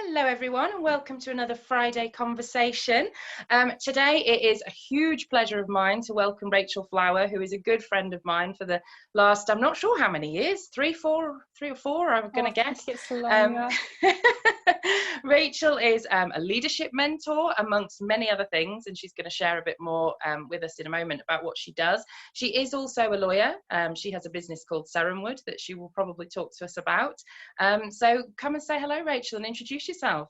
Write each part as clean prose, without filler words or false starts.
Hello everyone and welcome to another Friday conversation. Today it is a huge pleasure of mine to welcome Rachel Flower, who is a good friend of mine for the last, I'm not sure how many years, three or four, I'm going to guess. It's longer. Rachel is a leadership mentor amongst many other things, and she's going to share a bit more with us in a moment about what she does. She is also a lawyer. She has a business called Sarenwood that she will probably talk to us about. So come and say hello, Rachel, and introduce yourself.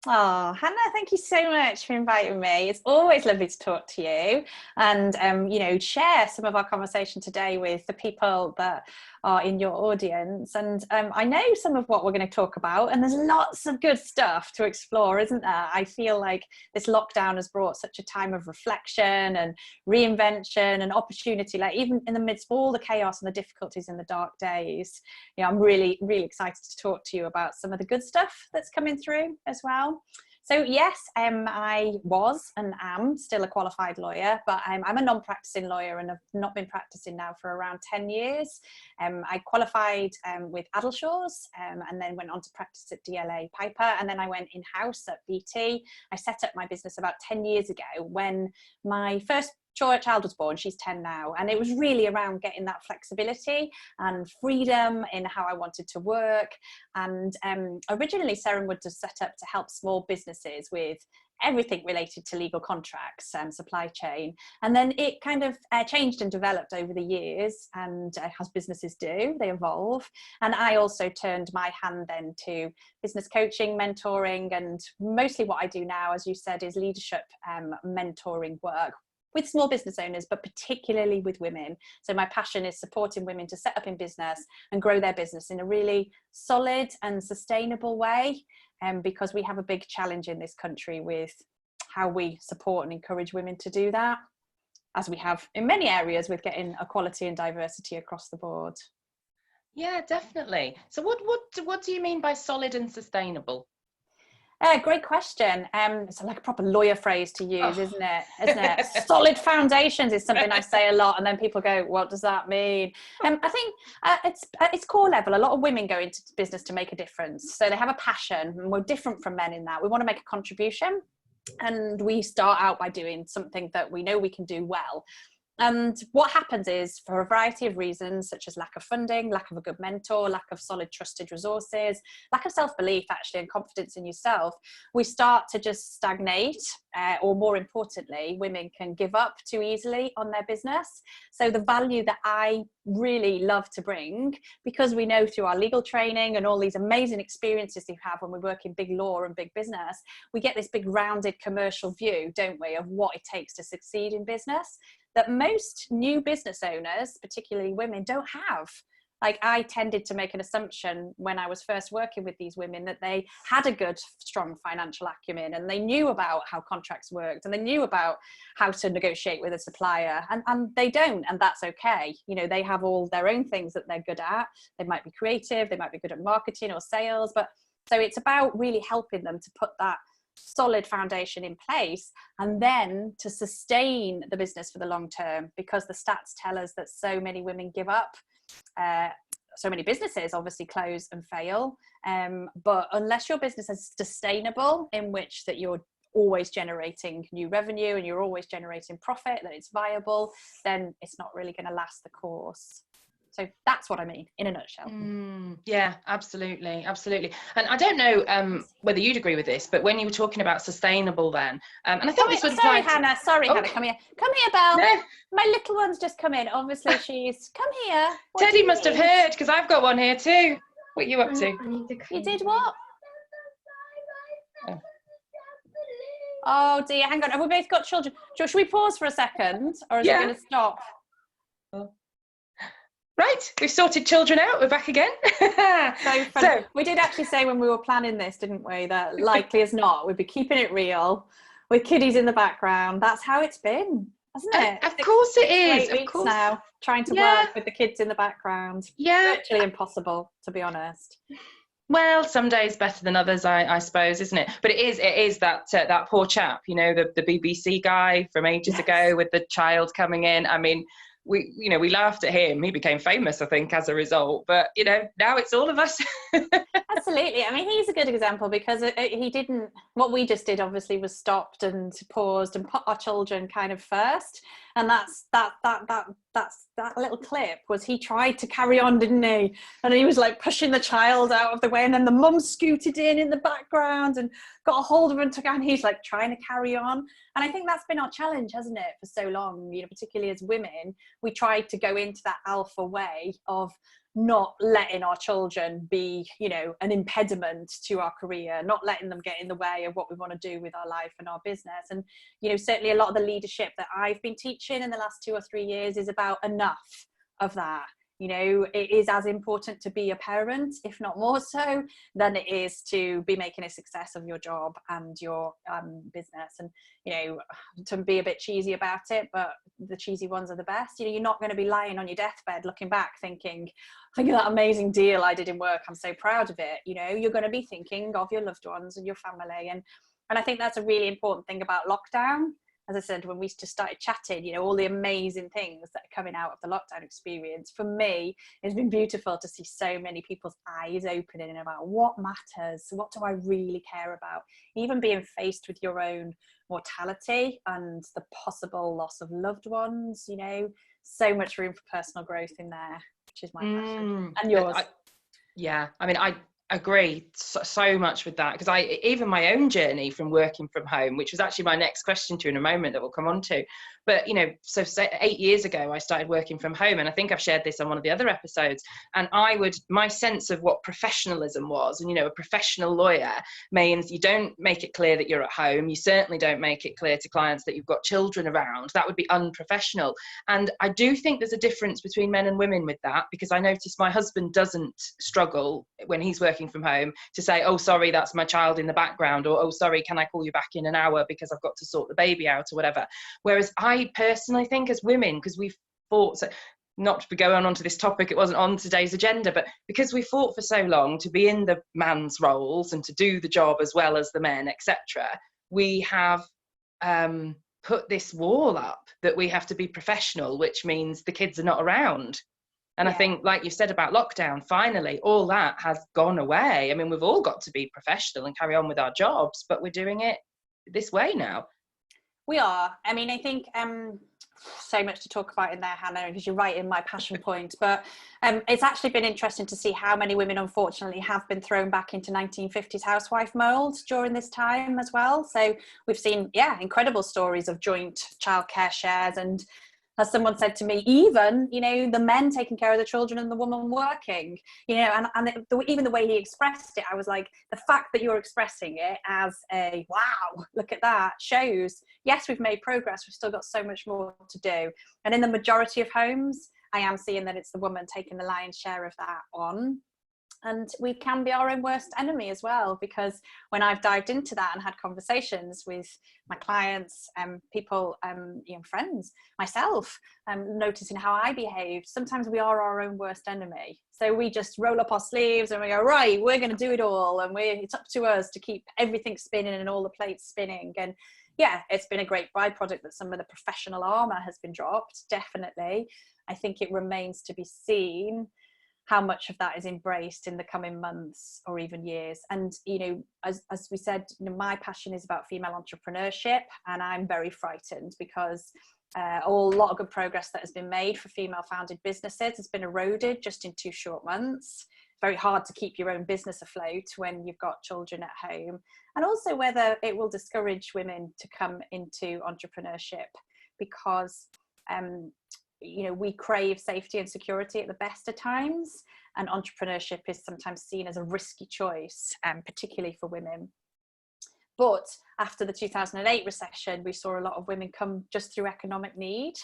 Oh, Hannah, thank you so much for inviting me. It's always lovely to talk to you and, share some of our conversation today with the people that are in your audience. And I know some of what we're going to talk about, and there's lots of good stuff to explore, isn't there? I feel like this lockdown has brought such a time of reflection and reinvention and opportunity, like even in the midst of all the chaos and the difficulties in the dark days. I'm really, really excited to talk to you about some of the good stuff that's coming through as well. So yes, I was and am still a qualified lawyer, but I'm a non-practicing lawyer and have not been practicing now for around 10 years. I qualified with Addleshaws and then went on to practice at DLA Piper, and then I went in-house at BT. I set up my business about 10 years ago when my first child was born. She's 10 now, and it was really around getting that flexibility and freedom in how I wanted to work. And originally Sarenwood was set up to help small businesses with everything related to legal contracts and supply chain, and then it kind of changed and developed over the years, and as businesses do, they evolve. And I also turned my hand then to business coaching, mentoring, and mostly what I do now, as you said, is leadership mentoring work with small business owners, but particularly with women. So my passion is supporting women to set up in business and grow their business in a really solid and sustainable way, because we have a big challenge in this country with how we support and encourage women to do that, as we have in many areas with getting equality and diversity across the board. Yeah, definitely. So what do you mean by solid and sustainable? Great question. It's like a proper lawyer phrase to use, isn't it? Solid foundations is something I say a lot, and then people go, what does that mean? I think it's core level. A lot of women go into business to make a difference. So they have a passion, and we're different from men in that. We want to make a contribution, and we start out by doing something that we know we can do well. And what happens is, for a variety of reasons, such as lack of funding, lack of a good mentor, lack of solid trusted resources, lack of self-belief actually, and confidence in yourself, we start to just stagnate, or more importantly, women can give up too easily on their business. So the value that I really love to bring, because we know through our legal training and all these amazing experiences we have when we work in big law and big business, we get this big rounded commercial view, don't we, of what it takes to succeed in business, that most new business owners, particularly women, don't have. Like, I tended to make an assumption when I was first working with these women that they had a good, strong financial acumen, and they knew about how contracts worked, and they knew about how to negotiate with a supplier, and they don't, and that's okay. They have all their own things that they're good at. They might be creative, they might be good at marketing or sales, but so it's about really helping them to put that solid foundation in place, and then to sustain the business for the long term, because the stats tell us that so many women give up. So many businesses obviously close and fail, but unless your business is sustainable, in which that you're always generating new revenue and you're always generating profit, that it's viable, then it's not really going to last the course. So that's what I mean in a nutshell. Yeah, absolutely. And I don't know whether you'd agree with this, but when you were talking about sustainable then, and I think this would apply Hannah, Hannah, come here, Belle. No. My little one's just come in. Obviously she's, come here. Teddy must have heard, because I've got one here too. What are you up to? You did what? Oh dear, hang on. Have we both got children? Should we pause for a second, or is it going to stop? Right, we've sorted children out, we're back again. So we did actually say when we were planning this, didn't we, that likely as not we'd be keeping it real with kiddies in the background. That's how it's been, hasn't it? Of course it is. 8 weeks now, trying to work with the kids in the background. Yeah. Virtually impossible, to be honest. Well, some days better than others, I suppose, isn't it? But it is that poor chap, the BBC guy from ages ago with the child coming in. I mean, we laughed at him. He became famous, I think, as a result. But now it's all of us. Absolutely. Absolutely. I mean, he's a good example because he didn't, what we just did obviously was stopped and paused and put our children kind of first. And that's that little clip was he tried to carry on, didn't he? And he was like pushing the child out of the way, and then the mum scooted in the background and got a hold of him and took out, and he's like trying to carry on. And I think that's been our challenge, hasn't it, for so long, you know, particularly as women. We tried to go into that alpha way of not letting our children be, you know, an impediment to our career, not letting them get in the way of what we want to do with our life and our business. And, you know, certainly a lot of the leadership that I've been teaching in the last 2 or 3 years is about enough of that. You know, it is as important to be a parent, if not more so, than it is to be making a success of your job and your business. And, you know, to be a bit cheesy about it, but the cheesy ones are the best. You know, you're not going to be lying on your deathbed looking back thinking, think of that amazing deal I did in work, I'm so proud of it. You know, you're going to be thinking of your loved ones and your family. And I think that's a really important thing about lockdown. As I said, when we just started chatting, you know, all the amazing things that are coming out of the lockdown experience, for me, it's been beautiful to see so many people's eyes opening about what matters, what do I really care about, even being faced with your own mortality and the possible loss of loved ones, you know, so much room for personal growth in there, which is my passion. And yours. I mean, I agree so much with that, because even my own journey from working from home, which was actually my next question to you in a moment that we'll come on to, but you know, so 8 years ago I started working from home, and I think I've shared this on one of the other episodes, and my sense of what professionalism was, and you know, a professional lawyer means you don't make it clear that you're at home, you certainly don't make it clear to clients that you've got children around. That would be unprofessional. And I do think there's a difference between men and women with that, because I noticed my husband doesn't struggle when he's working from home to say, oh sorry, that's my child in the background, or oh sorry, can I call you back in an hour because I've got to sort the baby out, or whatever. Whereas I personally think as women, because we've fought, so not to be going on to this topic, it wasn't on today's agenda, but because we fought for so long to be in the man's roles and to do the job as well as the men, etc., we have put this wall up that we have to be professional, which means the kids are not around. And I think, like you said about lockdown, finally, all that has gone away. I mean, we've all got to be professional and carry on with our jobs, but we're doing it this way now. We are. I mean, I think so much to talk about in there, Hannah, because you're right in my passion point. But it's actually been interesting to see how many women, unfortunately, have been thrown back into 1950s housewife mould during this time as well. So we've seen, incredible stories of joint childcare shares, and as someone said to me, even, you know, the men taking care of the children and the woman working, you know, and even the way he expressed it, I was like, the fact that you're expressing it as a, wow, look at that, shows, yes, we've made progress, we've still got so much more to do. And in the majority of homes, I am seeing that it's the woman taking the lion's share of that on. And we can be our own worst enemy as well, because when I've dived into that and had conversations with my clients, people, you know, friends, myself, noticing how I behave, sometimes we are our own worst enemy. So we just roll up our sleeves and we go, right, we're going to do it all, and it's up to us to keep everything spinning and all the plates spinning. And yeah, it's been a great byproduct that some of the professional armour has been dropped, definitely. I think it remains to be seen how much of that is embraced in the coming months or even years. And, you know, as we said, you know, my passion is about female entrepreneurship, and I'm very frightened because a lot of good progress that has been made for female founded businesses has been eroded just in 2 short months. Very hard to keep your own business afloat when you've got children at home, and also whether it will discourage women to come into entrepreneurship, because you know, we crave safety and security at the best of times, and entrepreneurship is sometimes seen as a risky choice, particularly for women. But after the 2008 recession, we saw a lot of women come just through economic need,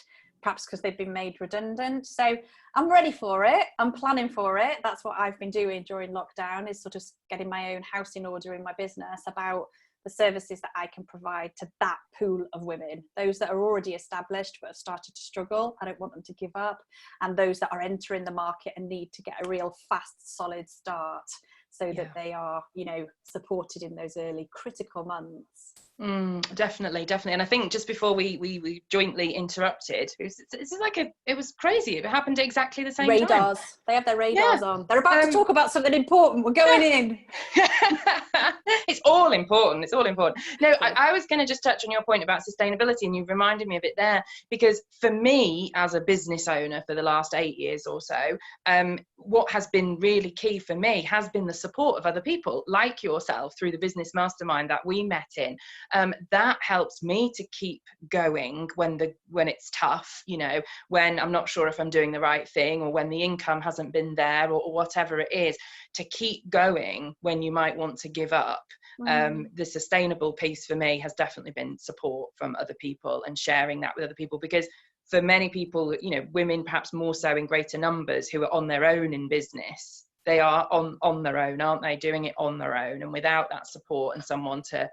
perhaps because they've been made redundant. So I'm ready for it. I'm planning for it. That's what I've been doing during lockdown, is sort of getting my own house in order in my business about the services that I can provide to that pool of women, those that are already established but have started to struggle. I don't want them to give up, and those that are entering the market and need to get a real fast, solid start, so that they are, you know, supported in those early critical months. Definitely. And I think just before we jointly interrupted, it was crazy. It happened at exactly the same time. Radars. They have their radars on. They're about to talk about something important. We're going in. It's all important. No, I was going to just touch on your point about sustainability, and you reminded me of it there, because for me as a business owner for the last 8 years or so, what has been really key for me has been the support of other people like yourself through the business mastermind that we met in. That helps me to keep going when it's tough, when I'm not sure if I'm doing the right thing, or when the income hasn't been there, or whatever it is, to keep going when you might want to give up. The sustainable piece for me has definitely been support from other people and sharing that with other people, because for many people, women perhaps more so in greater numbers who are on their own in business, they are on their own, aren't they, doing it on their own, and without that support and someone to,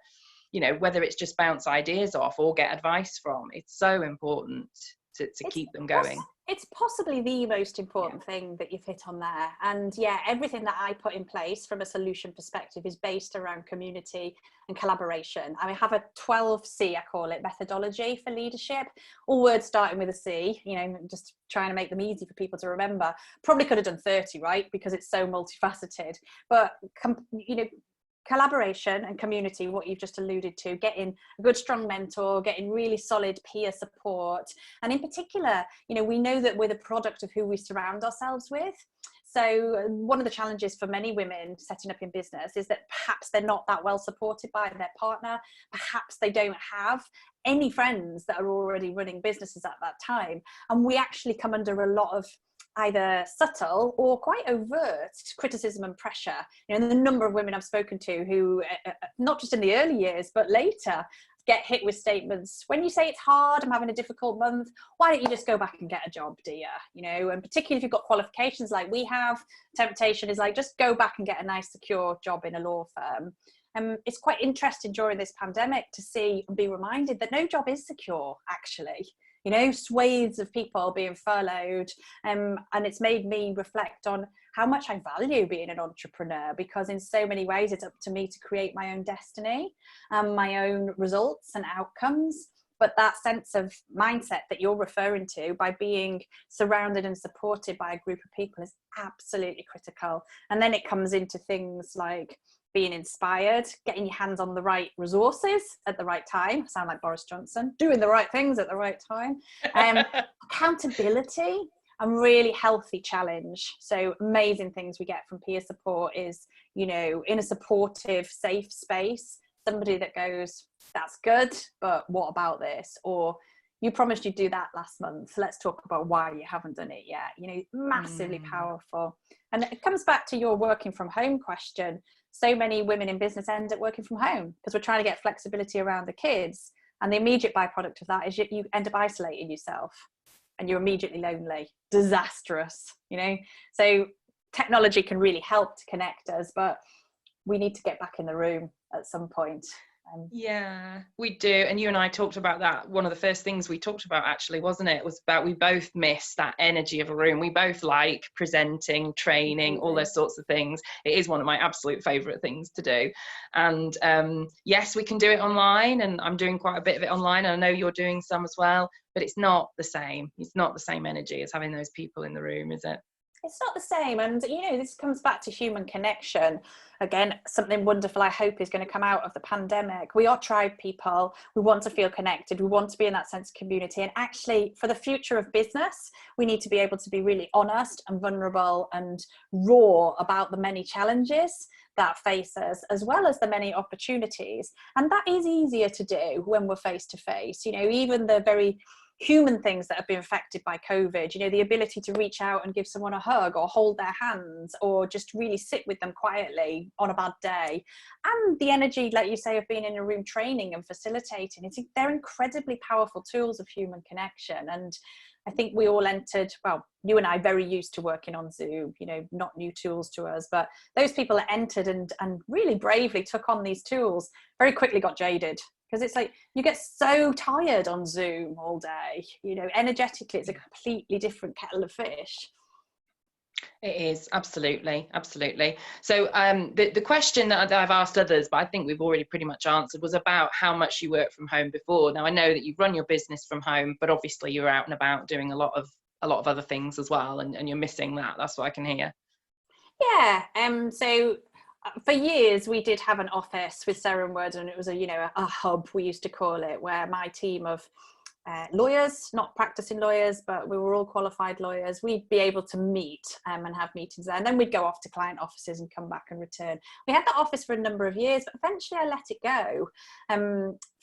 whether it's just bounce ideas off or get advice from, it's so important to keep them going. It's possibly the most important thing that you've hit on there. And everything that I put in place from a solution perspective is based around community and collaboration. I have a 12C, I call it, methodology for leadership, all words starting with a C, just trying to make them easy for people to remember. Probably could have done 30, right? Because it's so multifaceted. But, collaboration and community, what you've just alluded to, getting a good strong mentor, getting really solid peer support, and in particular, we know that we're the product of who we surround ourselves with. So one of the challenges for many women setting up in business is that perhaps they're not that well supported by their partner. Perhaps they don't have any friends that are already running businesses at that time, and we actually come under a lot of either subtle or quite overt criticism and pressure. The number of women I've spoken to who, not just in the early years, but later, get hit with statements, when you say it's hard, I'm having a difficult month, why don't you just go back and get a job, dear? And particularly if you've got qualifications like we have, temptation is like, just go back and get a nice secure job in a law firm. It's quite interesting during this pandemic to see and be reminded that no job is secure, actually. Swathes of people being furloughed. And it's made me reflect on how much I value being an entrepreneur, because in so many ways it's up to me to create my own destiny and my own results and outcomes. But that sense of mindset that you're referring to, by being surrounded and supported by a group of people, is absolutely critical. And then it comes into things like being inspired, getting your hands on the right resources at the right time. I sound like Boris Johnson, doing the right things at the right time. Accountability and really healthy challenge. So amazing things we get from peer support is, in a supportive, safe space, somebody that goes, that's good, but what about this? Or you promised you'd do that last month. Let's talk about why you haven't done it yet. Massively powerful. And it comes back to your working from home question. So many women in business end up working from home because we're trying to get flexibility around the kids. And the immediate byproduct of that is you end up isolating yourself and you're immediately lonely. Disastrous, So technology can really help to connect us, but we need to get back in the room at some point. Yeah, we do. And you and I talked about that. One of the first things we talked about, actually, wasn't it? Was about we both miss that energy of a room. We both like presenting, training, all those sorts of things. It is one of my absolute favourite things to do. And yes, we can do it online, and I'm doing quite a bit of it online. And I know you're doing some as well, but it's not the same. It's not the same energy as having those people in the room, is it? It's not the same. And, this comes back to human connection. Again, something wonderful I hope is going to come out of the pandemic. We are tribe people. We want to feel connected. We want to be in that sense of community. And actually, for the future of business, we need to be able to be really honest and vulnerable and raw about the many challenges that face us, as well as the many opportunities. And that is easier to do when we're face to face. Even the very human things that have been affected by COVID, the ability to reach out and give someone a hug or hold their hands or just really sit with them quietly on a bad day. And the energy, like you say, of being in a room training and facilitating, they're incredibly powerful tools of human connection. And I think we all entered, well, you and I very used to working on Zoom, not new tools to us, but those people that entered and really bravely took on these tools very quickly got jaded. Because it's like you get so tired on Zoom all day, energetically, it's a completely different kettle of fish. It is, absolutely, absolutely. So the question that I've asked others, but I think we've already pretty much answered, was about how much you work from home before. Now I know that you run your business from home, but obviously you're out and about doing a lot of other things as well, and you're missing that. That's what I can hear. Yeah. So for years we did have an office with Sarah and Wood, and it was a hub, we used to call it, where my team of lawyers, not practicing lawyers, but we were all qualified lawyers, we'd be able to meet and have meetings there, and then we'd go off to client offices and come back and return. We had that office for a number of years, but eventually I let it go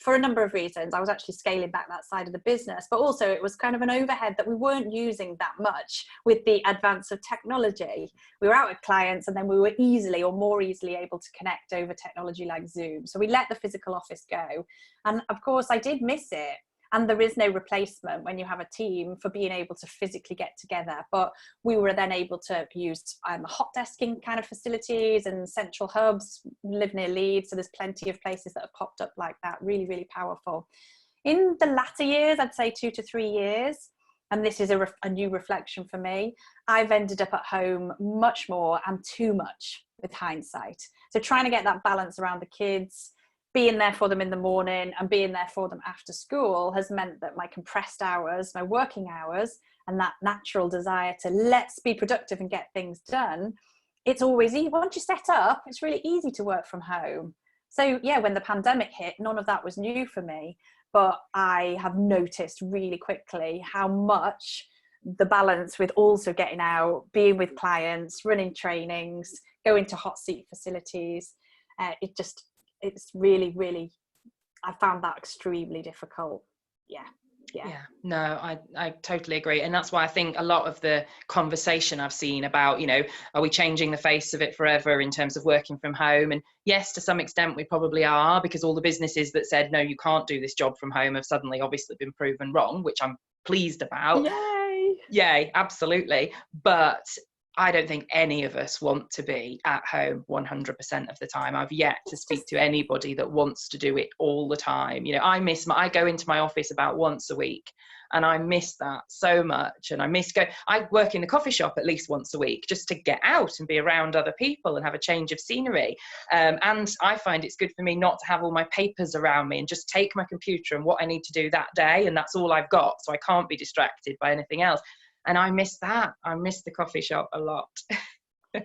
for a number of reasons. I was actually scaling back that side of the business, but also it was kind of an overhead that we weren't using that much with the advance of technology. We were out with clients, and then we were easily or more easily able to connect over technology like Zoom. So we let the physical office go, and of course I did miss it. And there is no replacement when you have a team for being able to physically get together. But we were then able to use hot desking kind of facilities and central hubs. We live near Leeds, so there's plenty of places that have popped up like that. Really, really powerful. In the latter years, I'd say 2 to 3 years, and this is a new reflection for me, I've ended up at home much more and too much with hindsight. So trying to get that balance around the kids, being there for them in the morning and being there for them after school, has meant that my compressed hours, my working hours, and that natural desire to let's be productive and get things done, it's always easy. Once you set up, it's really easy to work from home. So yeah, when the pandemic hit, none of that was new for me, but I have noticed really quickly how much the balance with also getting out, being with clients, running trainings, going to hot seat facilities, it's really, really, I found that extremely difficult. Yeah. No, I totally agree. And that's why I think a lot of the conversation I've seen about, are we changing the face of it forever in terms of working from home? And yes, to some extent we probably are, because all the businesses that said, no, you can't do this job from home have suddenly obviously been proven wrong, which I'm pleased about. Yay, absolutely. But I don't think any of us want to be at home 100% of the time. I've yet to speak to anybody that wants to do it all the time. I go into my office about once a week, and I miss that so much. And I work in the coffee shop at least once a week just to get out and be around other people and have a change of scenery. And I find it's good for me not to have all my papers around me and just take my computer and what I need to do that day. And that's all I've got. So I can't be distracted by anything else. And I miss that. I miss the coffee shop a lot.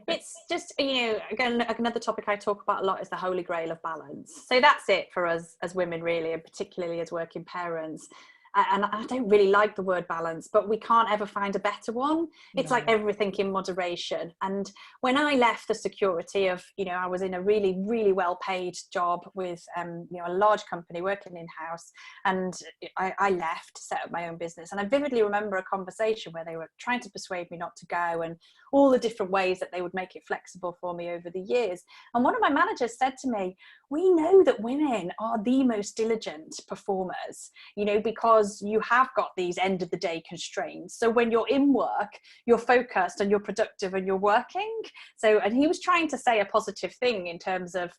It's just, again, another topic I talk about a lot is the holy grail of balance. So that's it for us as women, really, and particularly as working parents. And I don't really like the word balance, but we can't ever find a better one. It's like everything in moderation. And when I left the security of, I was in a really, really well paid job with, a large company working in-house, and I left to set up my own business. And I vividly remember a conversation where they were trying to persuade me not to go, and all the different ways that they would make it flexible for me over the years. And one of my managers said to me, we know that women are the most diligent performers, because you have got these end of the day constraints. So when you're in work, you're focused and you're productive and you're working. So, and he was trying to say a positive thing in terms of,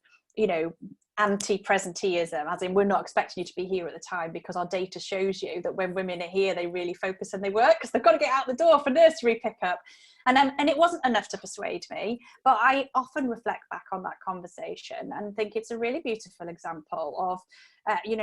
anti-presenteeism, as in we're not expecting you to be here at the time, because our data shows you that when women are here, they really focus and they work because they've got to get out the door for nursery pickup. And it wasn't enough to persuade me, but I often reflect back on that conversation and think it's a really beautiful example of,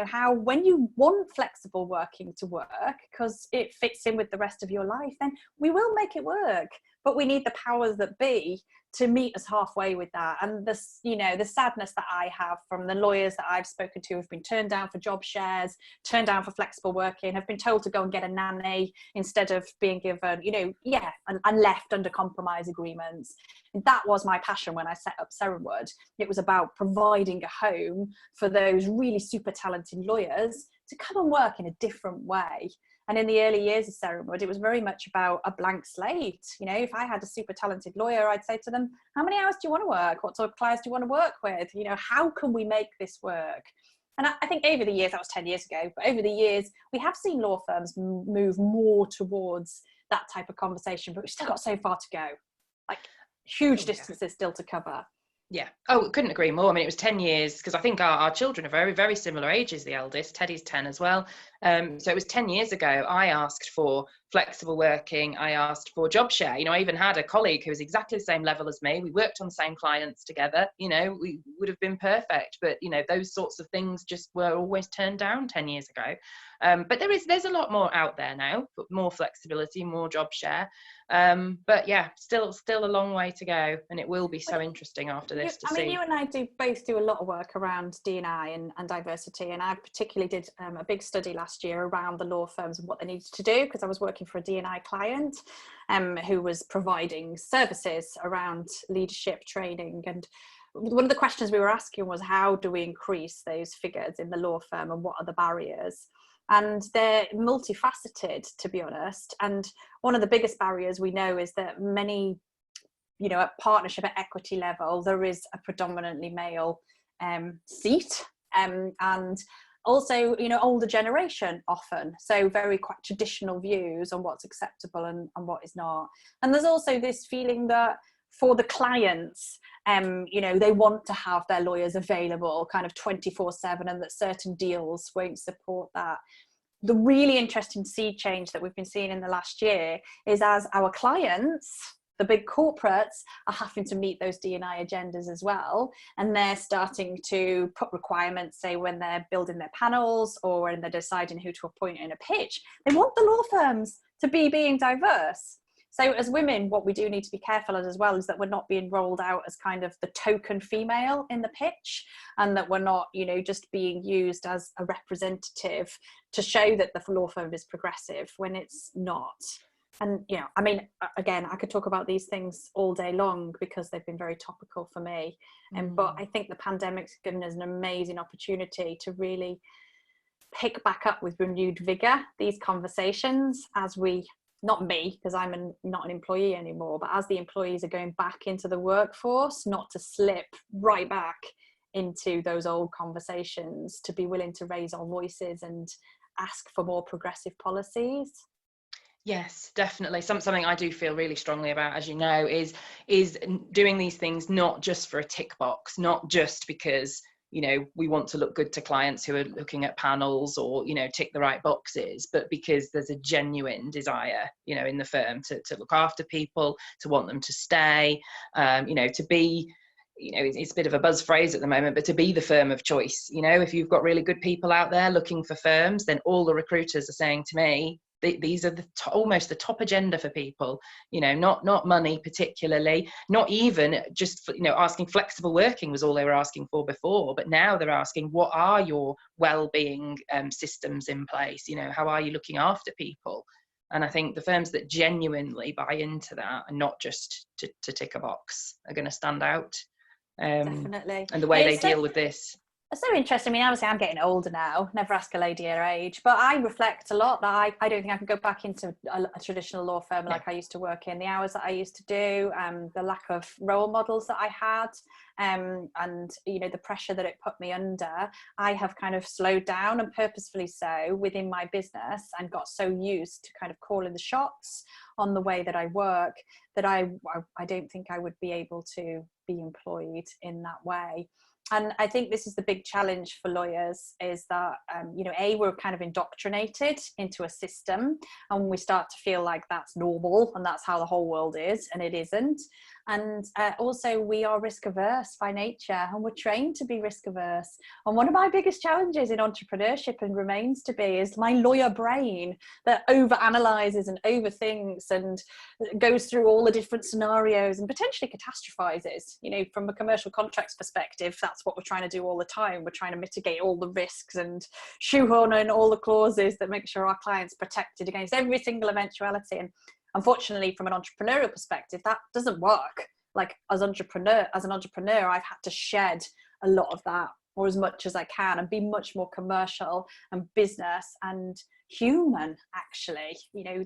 how when you want flexible working to work because it fits in with the rest of your life, then we will make it work. But we need the powers that be to meet us halfway with that. And this, the sadness that I have from the lawyers that I've spoken to who've been turned down for job shares, turned down for flexible working, have been told to go and get a nanny instead of being given, and left under compromise agreements. And that was my passion when I set up Serenwood. It was about providing a home for those really super talented lawyers to come and work in a different way. And in the early years of Serenwood, it was very much about a blank slate. If I had a super talented lawyer, I'd say to them, how many hours do you want to work? What sort of clients do you want to work with? How can we make this work? And I think over the years, that was 10 years ago, but over the years, we have seen law firms move more towards that type of conversation, but we've still got so far to go, like huge distances still to cover. Yeah. Oh, couldn't agree more. I mean, it was 10 years because I think our children are very, very similar ages. The eldest, Teddy's 10 as well. So it was 10 years ago, I asked for flexible working, I asked for job share. I even had a colleague who was exactly the same level as me. We worked on the same clients together. We would have been perfect, but those sorts of things just were always turned down 10 years ago. But there's a lot more out there now, more flexibility, more job share. But yeah, still a long way to go, and it will be so interesting after this to see. You and I both do a lot of work around D&I and diversity, and I particularly did a big study last year around the law firms and what they needed to do, because I was working for a D&I client who was providing services around leadership training, and one of the questions we were asking was, how do we increase those figures in the law firm, and what are the barriers? And they're multifaceted, to be honest. And one of the biggest barriers we know is that many, at partnership at equity level, there is a predominantly male seat, and also, older generation often. So very quite traditional views on what's acceptable and what is not. And there's also this feeling that for the clients, they want to have their lawyers available kind of 24/7, and that certain deals won't support that. The really interesting sea change that we've been seeing in the last year is, as our clients, the big corporates, are having to meet those D&I agendas as well, and they're starting to put requirements, say when they're building their panels or when they're deciding who to appoint in a pitch, they want the law firms to be being diverse. So as women, what we do need to be careful of as well is that we're not being rolled out as kind of the token female in the pitch, and that we're not, just being used as a representative to show that the law firm is progressive when it's not. And, again, I could talk about these things all day long because they've been very topical for me. But I think the pandemic's given us an amazing opportunity to really pick back up with renewed vigor these conversations, as we, not me, because I'm not an employee anymore, but as the employees are going back into the workforce, not to slip right back into those old conversations, to be willing to raise our voices and ask for more progressive policies. Yes, definitely. Something I do feel really strongly about, as you know, is doing these things not just for a tick box, not just because we want to look good to clients who are looking at panels or tick the right boxes, but because there's a genuine desire in the firm to look after people, to want them to stay, to be, it's a bit of a buzz phrase at the moment, but to be the firm of choice. If you've got really good people out there looking for firms, then all the recruiters are saying to me, these are almost the top agenda for people, not money particularly, not even just asking. Flexible working was all they were asking for before, but now they're asking, what are your well-being systems in place? How are you looking after people? And I think the firms that genuinely buy into that and not just to tick a box are going to stand out. Definitely. And the way they deal with this. It's so interesting. Obviously I'm getting older now, never ask a lady her age, but I reflect a lot that I don't think I can go back into a traditional law firm like I used to work in, the hours that I used to do, the lack of role models that I had, and the pressure that it put me under. I have kind of slowed down, and purposefully so, within my business, and got so used to kind of calling the shots on the way that I work that I don't think I would be able to be employed in that way. And I think this is the big challenge for lawyers, is that, we're kind of indoctrinated into a system, and we start to feel like that's normal and that's how the whole world is, and it isn't. And also we are risk averse by nature, and we're trained to be risk averse. And one of my biggest challenges in entrepreneurship, and remains to be, is my lawyer brain that overanalyzes and overthinks and goes through all the different scenarios and potentially catastrophizes. From a commercial contracts perspective, that's what we're trying to do all the time. We're trying to mitigate all the risks and shoehorn in all the clauses that make sure our clients are protected against every single eventuality. And unfortunately, from an entrepreneurial perspective, that doesn't work. Like as an entrepreneur, I've had to shed a lot of that, or as much as I can, and be much more commercial and business and human, actually.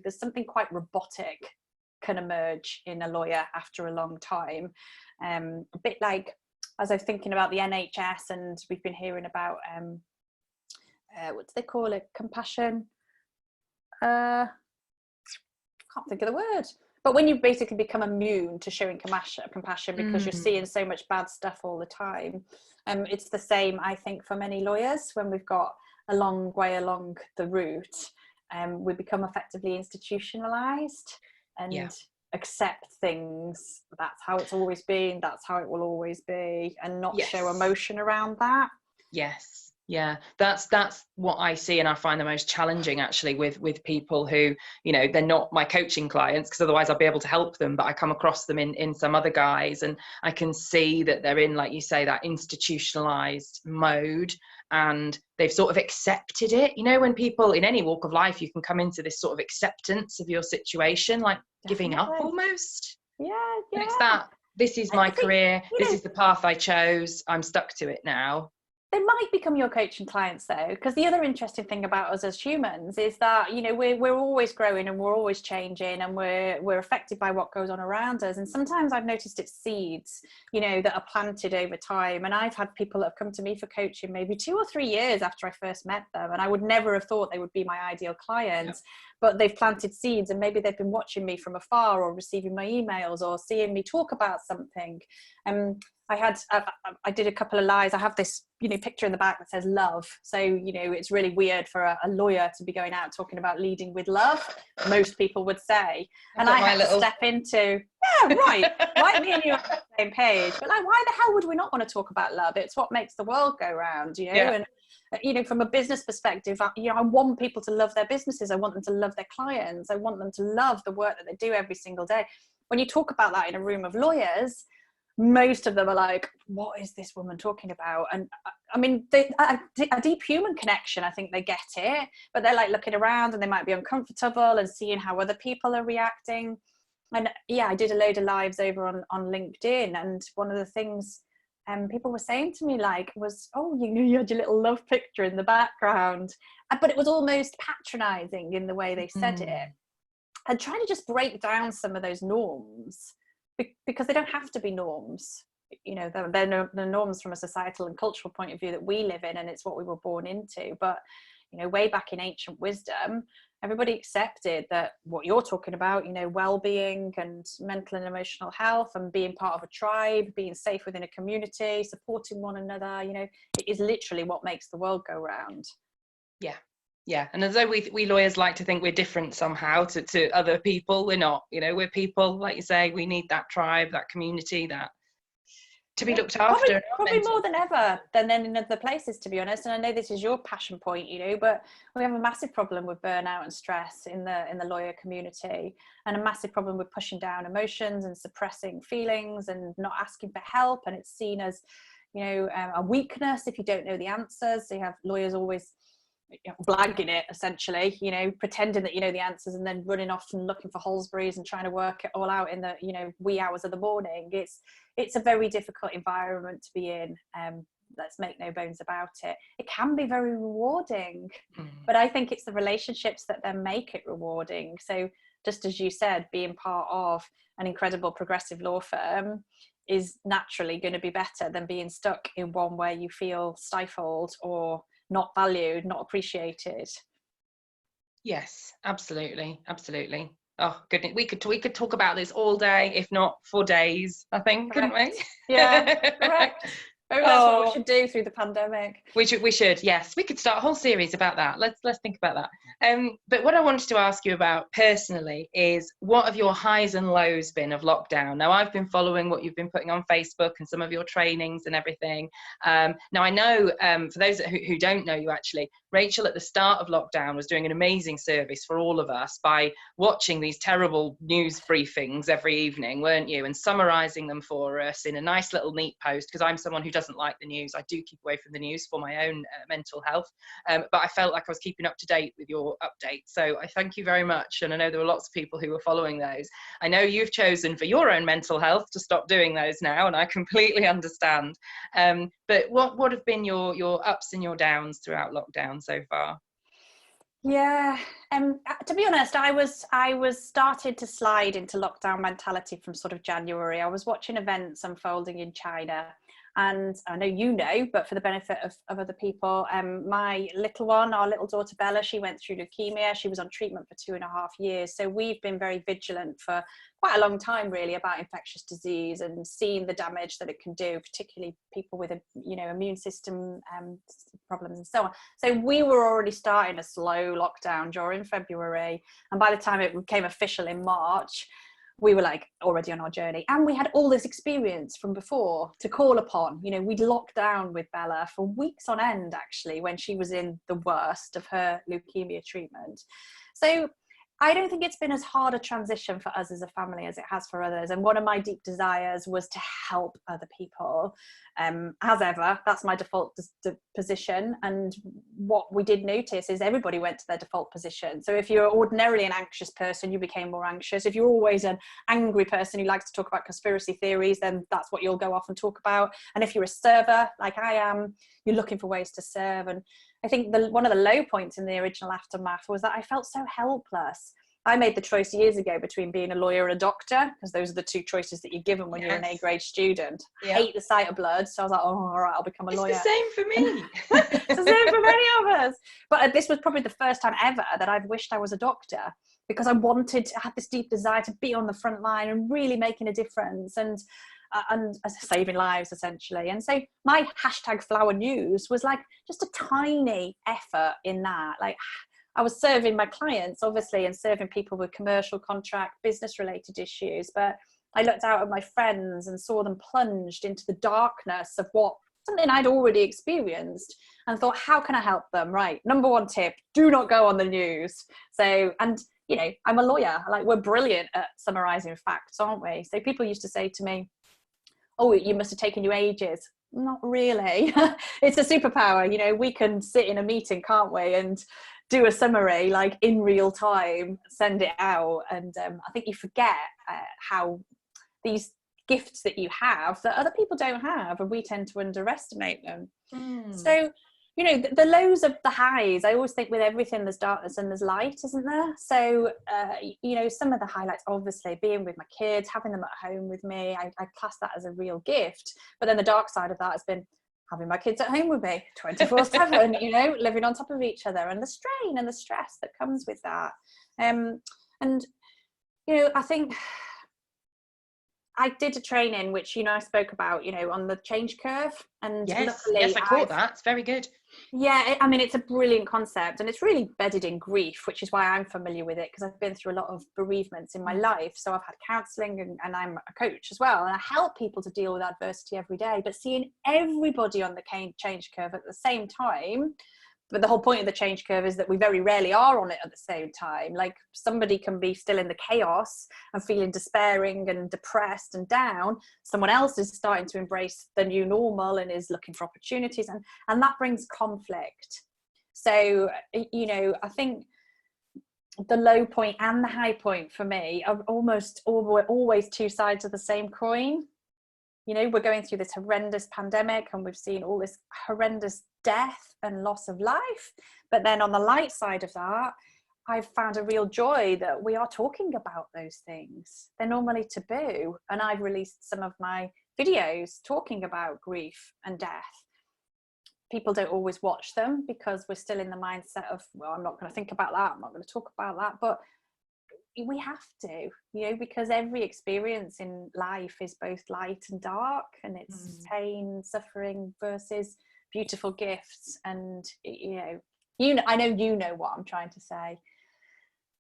There's something quite robotic can emerge in a lawyer after a long time. A bit like, as I'm thinking about the NHS, and we've been hearing about, what do they call it? Compassion. Can't think of the word, but when you basically become immune to showing compassion because you're seeing so much bad stuff all the time, it's the same, I think, for many lawyers when we've got a long way along the route, we become effectively institutionalized Yeah. and accept things. That's how it's always been. That's how it will always be, and not show Yes. emotion around that. Yes. Yeah, that's what I see, and I find the most challenging actually with people who, you know, they're not my coaching clients, because otherwise I'll be able to help them, but I come across them in some other guys, and I can see that they're in, like you say, that institutionalized mode, and they've sort of accepted it. You know, when people in any walk of life, you can come into this sort of acceptance of your situation, like giving up Definitely. almost. Yeah, And it's yeah. that, this is I my think, career, you this know, is the path I chose, I'm stuck to it now. they might become your coaching clients though, because the other interesting thing about us as humans is that, you know, we're always growing and we're always changing, and we're affected by what goes on around us. And sometimes I've noticed it's seeds, you know, that are planted over time. And I've had people that have come to me for coaching maybe 2 or 3 years after I first met them, and I would never have thought they would be my ideal clients. But they've planted seeds, and maybe they've been watching me from afar, or receiving my emails, or seeing me talk about something. I did a couple of lives. I have this, you know, picture in the back that says love. So, you know, it's really weird for a lawyer to be going out talking about leading with love, most people would say. And I had to step into, yeah, right, why me and you are on the same page? But like, why the hell would we not want to talk about love? It's what makes the world go round, you know? Yeah. And, you know, from a business perspective, you know, I want people to love their businesses. I want them to love their clients. I want them to love the work that they do every single day. When you talk about that in a room of lawyers, most of them are like, what is this woman talking about? And I mean, a deep human connection, I think they get it, but they're like looking around and they might be uncomfortable and seeing how other people are reacting. And yeah, I did a load of lives over on LinkedIn, and one of the things people were saying to me like was, oh, you know, you had your little love picture in the background, but it was almost patronizing in the way they said it, and trying to just break down some of those norms, because they don't have to be norms. You know, they're norms from a societal and cultural point of view that we live in, and it's what we were born into. But, you know, way back in ancient wisdom, everybody accepted that what you're talking about, you know, well-being and mental and emotional health, and being part of a tribe, being safe within a community, supporting one another, you know, it is literally what makes the world go round. Yeah. Yeah. And as though we lawyers like to think we're different somehow to other people, we're not. You know, we're people, like you say, we need that tribe, that community, that to be looked after. Probably more than ever than in other places, to be honest. And I know this is your passion point, you know, but we have a massive problem with burnout and stress in the lawyer community, and a massive problem with pushing down emotions and suppressing feelings and not asking for help. And it's seen as, you know, a weakness if you don't know the answers. So you have lawyers always, you know, blagging it, essentially, you know, pretending that you know the answers, and then running off and looking for Holsberries and trying to work it all out in the, you know, wee hours of the morning. It's a very difficult environment to be in. Let's make no bones about it. It can be very rewarding, but I think it's the relationships that then make it rewarding. So just as you said, being part of an incredible progressive law firm is naturally going to be better than being stuck in one where you feel stifled or not valued, not appreciated. Yes, absolutely. Oh goodness, we could talk about this all day, if not for days, I think. Correct. Couldn't we? Yeah, correct. Maybe that's what we should do through the pandemic. We should, yes. We could start a whole series about that. Let's think about that. But what I wanted to ask you about personally is, what have your highs and lows been of lockdown? Now, I've been following what you've been putting on Facebook and some of your trainings and everything. Now, I know, for those who don't know you actually, Rachel at the start of lockdown was doing an amazing service for all of us by watching these terrible news briefings every evening, weren't you? And summarising them for us in a nice little neat post, because I'm someone who doesn't like the news. I do keep away from the news for my own mental health, but I felt like I was keeping up to date with your updates. So I thank you very much. And I know there were lots of people who were following those. I know you've chosen for your own mental health to stop doing those now, and I completely understand. But what have been your ups and your downs throughout lockdown so far? Yeah, to be honest, I was started to slide into lockdown mentality from sort of January. I was watching events unfolding in China, And I know you know, but for the benefit of other people, my little one, our little daughter Bella, she went through leukemia. She was on treatment for 2.5 years. So we've been very vigilant for quite a long time, really, about infectious disease and seeing the damage that it can do, particularly people with, immune system problems and so on. So we were already starting a slow lockdown during February. And by the time it became official in March, we were like already on our journey, and we had all this experience from before to call upon. We'd locked down with Bella for weeks on end, actually, when she was in the worst of her leukemia treatment. So I don't think it's been as hard a transition for us as a family as it has for others. And one of my deep desires was to help other people. As ever, that's my default position. And what we did notice is everybody went to their default position. So if you're ordinarily an anxious person, you became more anxious. If you're always an angry person who likes to talk about conspiracy theories, then that's what you'll go off and talk about. And if you're a server, like I am, you're looking for ways to serve. And I think one of the low points in the original Aftermath was that I felt so helpless. I made the choice years ago between being a lawyer and a doctor, because those are the two choices that you're given when you're an A-grade student. I hate the sight of blood, so I was like, oh, all right, I'll become a lawyer. It's the same for me. It's the same for many of us. But this was probably the first time ever that I've wished I was a doctor, because I had this deep desire to be on the front line and really making a difference and saving lives, essentially. And so my #flower news was like just a tiny effort in that. Like, I was serving my clients, obviously, and serving people with commercial contract, business related issues. But I looked out at my friends and saw them plunged into the darkness of something I'd already experienced, and thought, how can I help them? Right. Number one tip, do not go on the news. So, and I'm a lawyer. Like, we're brilliant at summarizing facts, aren't we? So people used to say to me, oh, you must have taken you ages. Not really. It's a superpower. We can sit in a meeting, can't we? And do a summary like in real time, send it out. And I think you forget how these gifts that you have that other people don't have, and we tend to underestimate them. So the lows of the highs, I always think with everything there's darkness and there's light, isn't there? So some of the highlights, obviously being with my kids, having them at home with me, I class that as a real gift. But then the dark side of that has been having my kids at home with me 24/7, living on top of each other, and the strain and the stress that comes with that. I think I did a training which I spoke about on the change curve, and yes luckily I caught that. It's very good. Yeah, it's a brilliant concept, and it's really bedded in grief, which is why I'm familiar with it, because I've been through a lot of bereavements in my life. So I've had counselling, and I'm a coach as well, and I help people to deal with adversity every day. But seeing everybody on the change curve at the same time, but the whole point of the change curve is that we very rarely are on it at the same time. Like, somebody can be still in the chaos and feeling despairing and depressed and down. Someone else is starting to embrace the new normal and is looking for opportunities, and that brings conflict. So, I think the low point and the high point for me are always two sides of the same coin. We're going through this horrendous pandemic, and we've seen all this horrendous death and loss of life. But then on the light side of that, I've found a real joy that we are talking about those things. They're normally taboo. And I've released some of my videos talking about grief and death. People don't always watch them because we're still in the mindset of, well, I'm not going to think about that. I'm not going to talk about that. But we have to, because every experience in life is both light and dark, and it's pain, suffering versus beautiful gifts. And I know you know what I'm trying to say.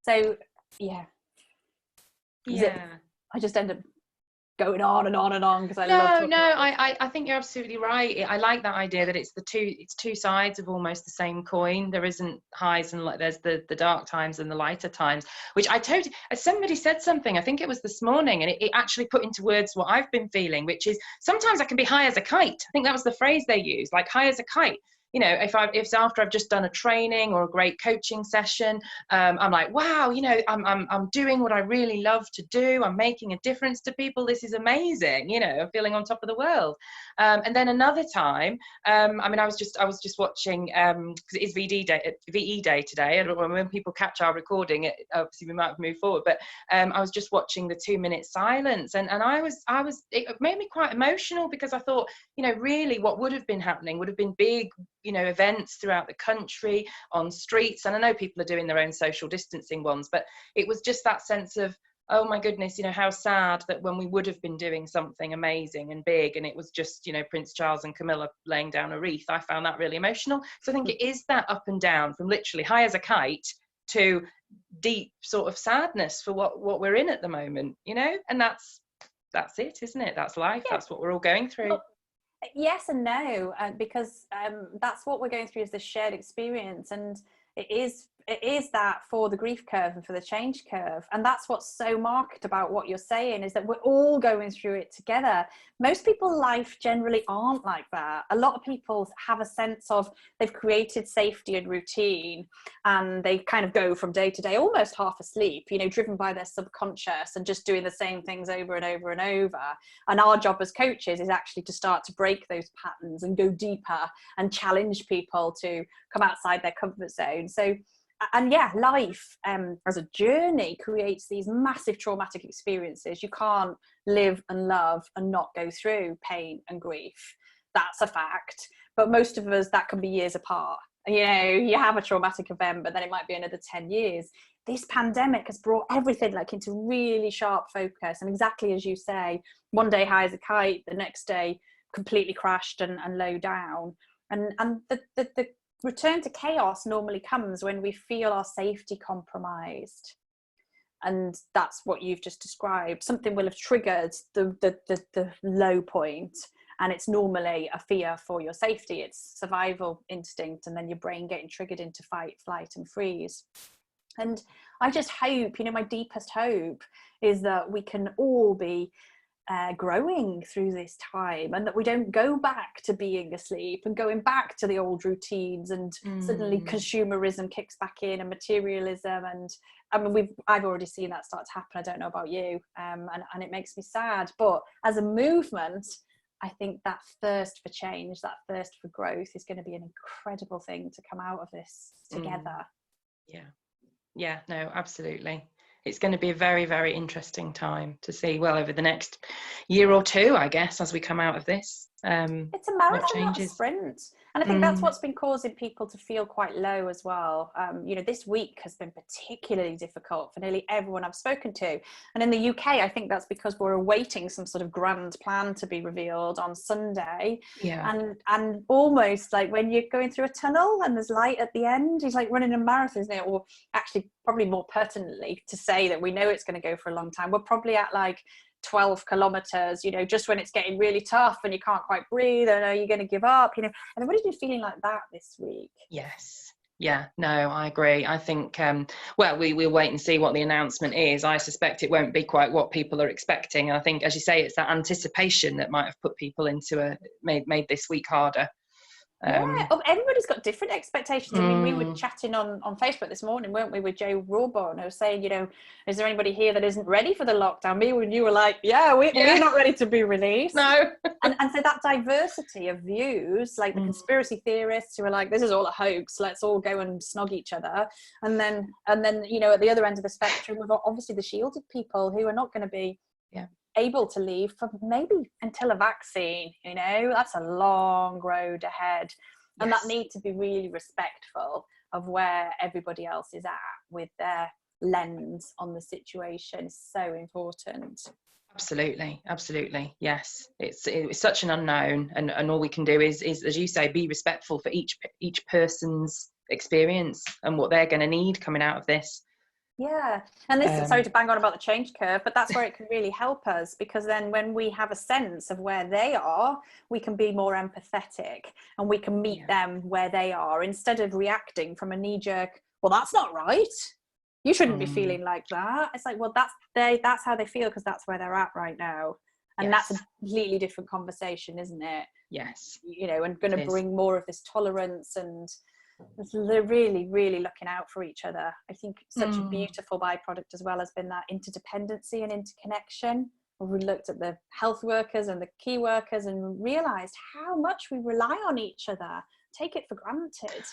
So yeah. I just end up going on and on and on because I love I think you're absolutely right. I like that idea that it's two sides of almost the same coin. There isn't highs and there's the dark times and the lighter times, which I totally, somebody said something, I think it was this morning, and it actually put into words what I've been feeling, which is sometimes I can be high as a kite. I think that was the phrase they used, like high as a kite. you know, if it's after I've just done a training or a great coaching session, I'm like, wow, you know, I'm doing what I really love to do. I'm making a difference to people. This is amazing. You know, I'm feeling on top of the world. And then another time, I mean, I was just watching, because it is VE Day today. I don't know when people catch our recording. Obviously, we might have moved forward, but I was just watching the 2-minute silence, and it made me quite emotional, because I thought, you know, really what would have been happening would have been big, you know, events throughout the country on streets. And I know people are doing their own social distancing ones, but it was just that sense of, oh my goodness, you know, how sad that when we would have been doing something amazing and big, and it was just, you know, Prince Charles and Camilla laying down a wreath. I found that really emotional. So I think it is that up and down, from literally high as a kite to deep sort of sadness for what we're in at the moment, you know. And that's it, isn't it? That's life. Yeah. That's what we're all going through. Well, yes and no, because that's what we're going through, is the shared experience, and it is that for the grief curve and for the change curve. And that's what's so marked about what you're saying, is that we're all going through it together. Most people's life generally aren't like that. A lot of people have a sense of they've created safety and routine, and they kind of go from day to day almost half asleep, you know, driven by their subconscious and just doing the same things over and over and over. And our job as coaches is actually to start to break those patterns and go deeper and challenge people to come outside their comfort zone. So, and yeah, life as a journey creates these massive traumatic experiences. You can't live and love and not go through pain and grief. That's a fact. But most of us, that can be years apart. You know, you have a traumatic event, but then it might be another 10 years. This pandemic has brought everything like into really sharp focus. And exactly as you say, one day high as a kite, the next day completely crashed and low down. And the return to chaos normally comes when we feel our safety compromised. And that's what you've just described. Something will have triggered the low point, and it's normally a fear for your safety. It's survival instinct, and then your brain getting triggered into fight, flight and freeze. And I just hope, you know, my deepest hope is that we can all be growing through this time, and that we don't go back to being asleep and going back to the old routines, and suddenly consumerism kicks back in, and materialism. And I mean, I've already seen that start to happen. I don't know about you, and it makes me sad. But as a movement, I think that thirst for change, that thirst for growth is going to be an incredible thing to come out of this together. Yeah, no, absolutely. It's going to be a very, very interesting time to see, well, over the next year or two, I guess, as we come out of this. It's a marathon, not a sprint. And I think that's what's been causing people to feel quite low as well. You know, this week has been particularly difficult for nearly everyone I've spoken to. And in the UK, I think that's because we're awaiting some sort of grand plan to be revealed on Sunday. Yeah. And almost like when you're going through a tunnel and there's light at the end, it's like running a marathon, isn't it? Or actually, probably more pertinently to say that we know it's going to go for a long time. We're probably at like 12 kilometers, you know, just when it's getting really tough and you can't quite breathe, and are you going to give up, you know? Everybody's been feeling like that this week. Yes. Yeah, no, I agree. I think, well, we'll wait and see what the announcement is. I suspect it won't be quite what people are expecting. And I think, as you say, it's that anticipation that might have put people into made this week harder. Everybody's got different expectations. I mean, we were chatting on Facebook this morning, weren't we, with Joe Rawborn, who was saying, you know, is there anybody here that isn't ready for the lockdown? Me and you were like, we're not ready to be released. No. and so that diversity of views, like the conspiracy theorists who are like, this is all a hoax, let's all go and snog each other. And then, you know, at the other end of the spectrum, we've got obviously the shielded people who are not going to be able to leave for maybe until a vaccine. You know, that's a long road ahead. And that need to be really respectful of where everybody else is at with their lens on the situation is so important. Absolutely, yes. It's such an unknown, and all we can do is, as you say, be respectful for each person's experience and what they're going to need coming out of this. Yeah, and this, sorry to bang on about the change curve, but that's where it can really help us, because then when we have a sense of where they are, we can be more empathetic, and we can meet them where they are, instead of reacting from a knee-jerk, well, that's not right, you shouldn't be feeling like that. It's like, well, that's how they feel, because that's where they're at right now. And that's a completely different conversation, isn't it? Yes. You know, and going to bring more of this tolerance, and they're really, really looking out for each other. I think such a beautiful byproduct as well has been that interdependency and interconnection. We looked at the health workers and the key workers and realized how much we rely on each other, take it for granted.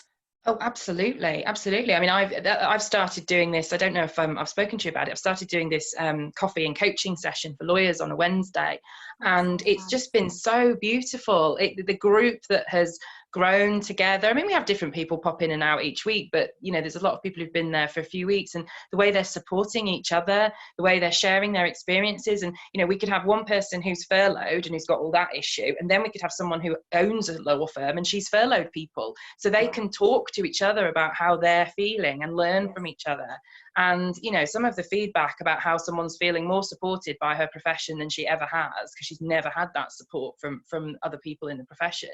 Oh, absolutely, absolutely. I mean, I've started doing this. I don't know if I've spoken to you about it. I've started doing this coffee and coaching session for lawyers on a Wednesday, and it's just been so beautiful. The group that has grown together. I mean, we have different people pop in and out each week, but you know, there's a lot of people who've been there for a few weeks, and the way they're supporting each other, the way they're sharing their experiences. And you know, we could have one person who's furloughed and who's got all that issue, and then we could have someone who owns a law firm and she's furloughed people, so they can talk to each other about how they're feeling and learn from each other. And you know, some of the feedback about how someone's feeling more supported by her profession than she ever has, because she's never had that support from other people in the profession,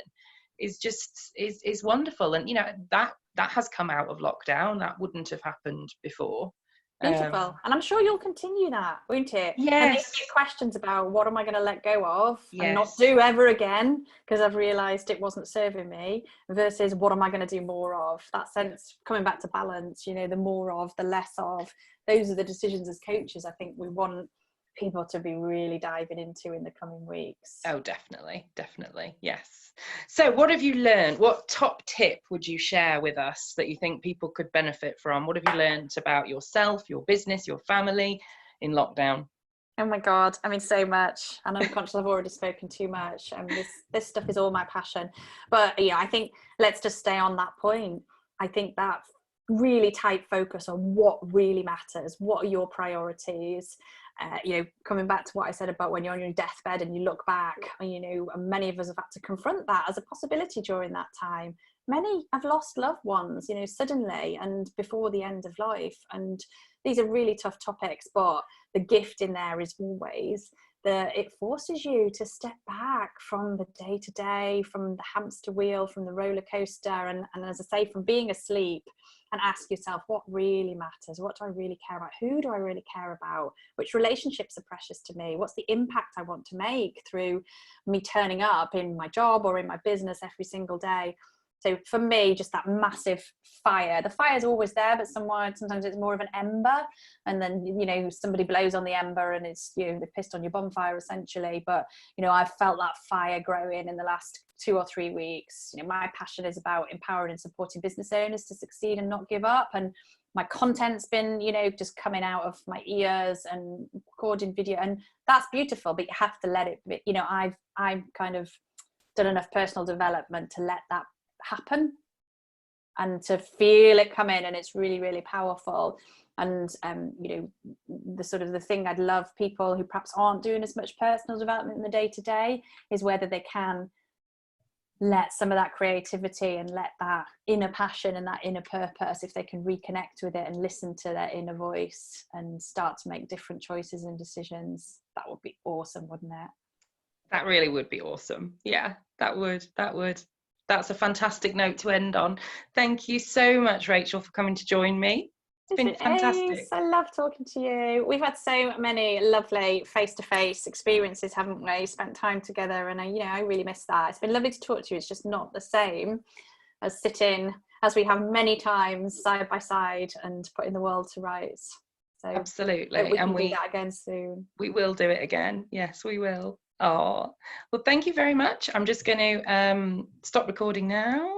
is wonderful. And you know, that has come out of lockdown. That wouldn't have happened before. Beautiful. And I'm sure you'll continue that, won't it? Yes. And these big questions about what am I going to let go of and not Yes. do ever again because I've realized it wasn't serving me, versus what am I going to do more of? That sense, coming back to balance, you know, the more of, the less of, those are the decisions as coaches I think we want people to be really diving into in the coming weeks. Oh, definitely, definitely. Yes. So what have you learned? What top tip would you share with us that you think people could benefit from? What have you learned about yourself, your business, your family in lockdown? Oh my God, I mean, so much. And I'm conscious I've already spoken too much. And this stuff is all my passion. But yeah, I think let's just stay on that point. I think that really tight focus on what really matters. What are your priorities? You know, coming back to what I said about when you're on your deathbed and you look back, you know, and many of us have had to confront that as a possibility during that time. Many have lost loved ones, you know, suddenly and before the end of life. And these are really tough topics, but the gift in there is always that it forces you to step back from the day to day, from the hamster wheel, from the roller coaster, and as I say, from being asleep, and ask yourself what really matters. What do I really care about? Who do I really care about? Which relationships are precious to me? What's the impact I want to make through me turning up in my job or in my business every single day? So for me, just that massive fire. The fire's always there, but sometimes it's more of an ember, and then, you know, somebody blows on the ember and it's, you know, they're pissed on your bonfire essentially. But, you know, I've felt that fire growing in the last 2 or 3 weeks. You know, my passion is about empowering and supporting business owners to succeed and not give up. And my content's been, you know, just coming out of my ears and recording video, and that's beautiful, but you have to let it be. You know, I've kind of done enough personal development to let that happen and to feel it come in, and it's really, really powerful. And you know, the thing I'd love people who perhaps aren't doing as much personal development in the day to day is whether they can let some of that creativity and let that inner passion and that inner purpose, if they can reconnect with it and listen to their inner voice and start to make different choices and decisions, that would be awesome, wouldn't it? That really would be awesome. Yeah, that would. That's a fantastic note to end on. Thank you so much, Rachel, for coming to join me. It's been fantastic. Ace. I love talking to you. We've had so many lovely face-to-face experiences, haven't we? Spent time together, and I really miss that. It's been lovely to talk to you. It's just not the same as sitting, as we have many times, side by side and putting the world to rights. So absolutely, we can do that again soon. We will do it again. Yes, we will. Oh, well, thank you very much. I'm just going to stop recording now.